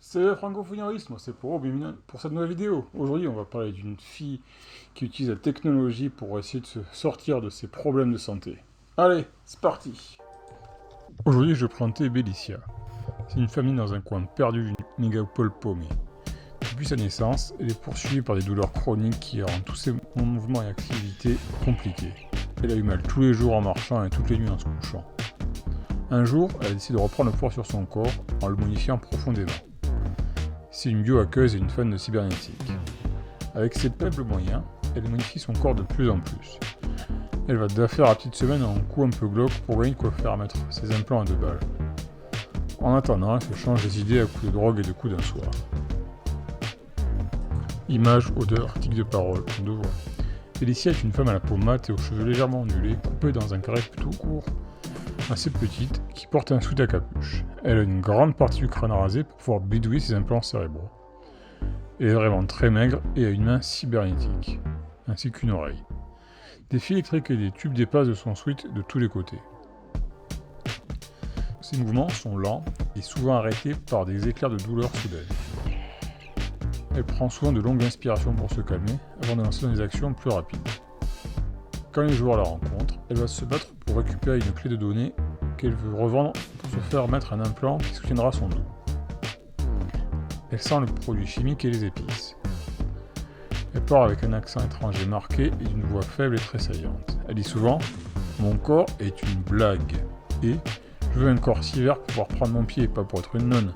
C'est Francophonie, moi c'est bienvenue pour cette nouvelle vidéo. Aujourd'hui on va parler d'une fille qui utilise la technologie pour essayer de se sortir de ses problèmes de santé. Allez, c'est parti. Aujourd'hui je vais présenter Bélicia. C'est une famille dans un coin perdu d'une mégapole paumée. Depuis sa naissance, elle est poursuivie par des douleurs chroniques qui rendent tous ses mouvements et activités compliqués. Elle a eu mal tous les jours en marchant et toutes les nuits en se couchant. Un jour, elle a décidé de reprendre le pouvoir sur son corps en le modifiant profondément. C'est une biohackeuse et une fan de cybernétique. Avec ses faibles moyens, elle modifie son corps de plus en plus. Elle va d'affaire à petite semaine en coup un peu glauque pour gagner de quoi faire mettre ses implants à 2 balles. En attendant, elle se change les idées à coups de drogue et de coups d'un soir. Images, odeurs, articles de parole, de voix. Félicia est une femme à la peau mate et aux cheveux légèrement ondulés, coupés dans un carré plutôt court, assez petite, qui porte un sweat à capuche. Elle a une grande partie du crâne rasé pour pouvoir bidouiller ses implants cérébraux. Elle est vraiment très maigre et a une main cybernétique, ainsi qu'une oreille. Des fils électriques et des tubes dépassent de son sweat de tous les côtés. Ses mouvements sont lents et souvent arrêtés par des éclairs de douleur soudaine. Elle prend souvent de longues inspirations pour se calmer avant de lancer dans des actions plus rapides. Quand les joueurs la rencontrent, elle va se battre pour récupérer une clé de données qu'elle veut revendre pour se faire mettre un implant qui soutiendra son dos. Elle sent le produit chimique et les épices. Elle part avec un accent étranger marqué et une voix faible et très saillante. Elle dit souvent « Mon corps est une blague » et « Je veux un corps si vert pour pouvoir prendre mon pied, pas pour être une nonne ».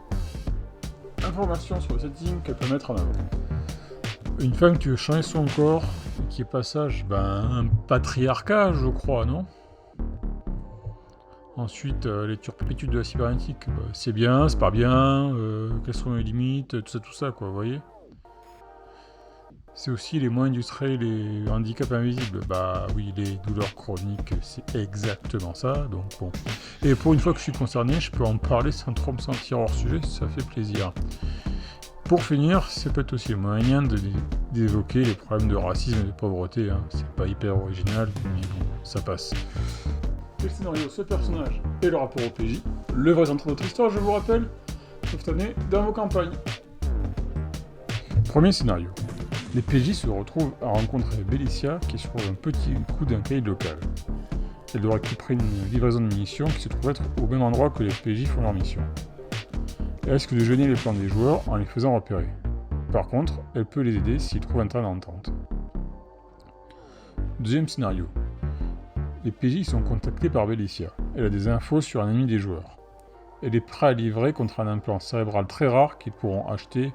Informations sur le setting qu'elle peut mettre en avant. Une femme qui veut changer son corps, et qui est pas sage, un patriarcat, je crois, non? Ensuite, les turpitudes de la cybernétique, c'est bien, c'est pas bien, quelles sont les limites, tout ça, quoi, vous voyez? C'est aussi les moyens industriels, les handicaps invisibles. Bah oui, les douleurs chroniques, c'est exactement ça, donc bon. Et pour une fois que je suis concerné, je peux en parler sans trop me sentir hors sujet, ça fait plaisir. Pour finir, c'est peut-être aussi le moyen d'évoquer les problèmes de racisme et de pauvreté, hein. C'est pas hyper original, mais bon, ça passe. Le scénario, ce personnage et le rapport au PJ. Le vrai centre de notre histoire, je vous rappelle, sauf cette année, dans vos campagnes. Premier scénario. Les PJ se retrouvent à rencontrer Bélicia qui est sur un petit coup d'un cahier local. Elle doit récupérer une livraison de munitions qui se trouve être au même endroit que les PJ font leur mission. Elle risque de gêner les plans des joueurs en les faisant repérer. Par contre, elle peut les aider s'ils trouvent un terrain d'entente. Deuxième scénario. Les PJ sont contactés par Bélicia. Elle a des infos sur un ennemi des joueurs. Elle est prête à livrer contre un implant cérébral très rare qu'ils pourront acheter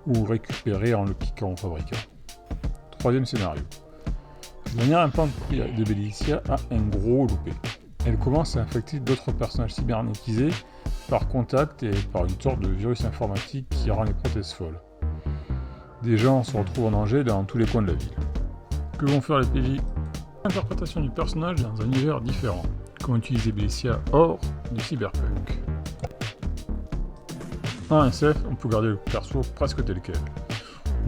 ou récupérer en le piquant au fabricant. Troisième scénario. Le dernier implant de Bélicia a un gros loupé. Elle commence à infecter d'autres personnages cybernétisés par contact et par une sorte de virus informatique qui rend les prothèses folles. Des gens se retrouvent en danger dans tous les coins de la ville. Que vont faire les PJ? Interprétation du personnage dans un univers différent. Comment utiliser Bélicia hors du cyberpunk. En SF, on peut garder le perso presque tel quel.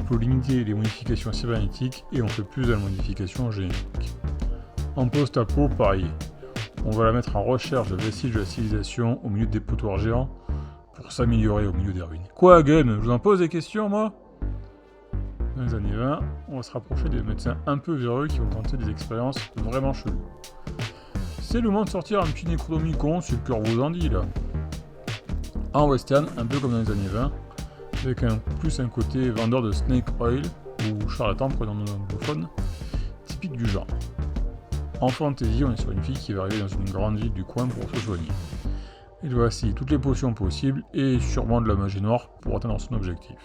On peut limiter les modifications cybernétiques et on fait plus de la modification génétique. En post-apo, pareil. On va la mettre en recherche de vestiges de la civilisation au milieu des dépotoirs géants pour s'améliorer au milieu des ruines. Quoi, Gun? Je vous en pose des questions, moi? Dans les années 20, on va se rapprocher des médecins un peu véreux qui vont tenter des expériences vraiment cheloues. C'est le moment de sortir un petit Necronomicon, si le cœur vous en dit, là. En western, un peu comme dans les années 20, avec un côté vendeur de snake oil, ou charlatan, prenons nos anglophones, typique du genre. En fantasy, on est sur une fille qui va arriver dans une grande ville du coin pour se soigner. Elle doit essayer toutes les potions possibles et sûrement de la magie noire pour atteindre son objectif.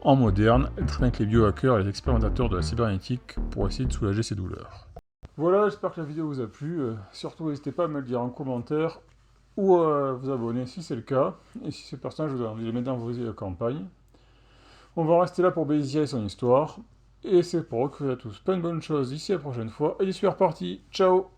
En moderne, elle traîne avec les biohackers et les expérimentateurs de la cybernétique pour essayer de soulager ses douleurs. Voilà, j'espère que la vidéo vous a plu. Surtout, n'hésitez pas à me le dire en commentaire ou à vous abonner si c'est le cas, et si ce personnage vous a envie de le mettre dans vos campagnes. On va rester là pour Bélicia et son histoire, et c'est pour eux que vous à tous plein de bonnes choses d'ici à la prochaine fois, et j'y suis reparti, ciao!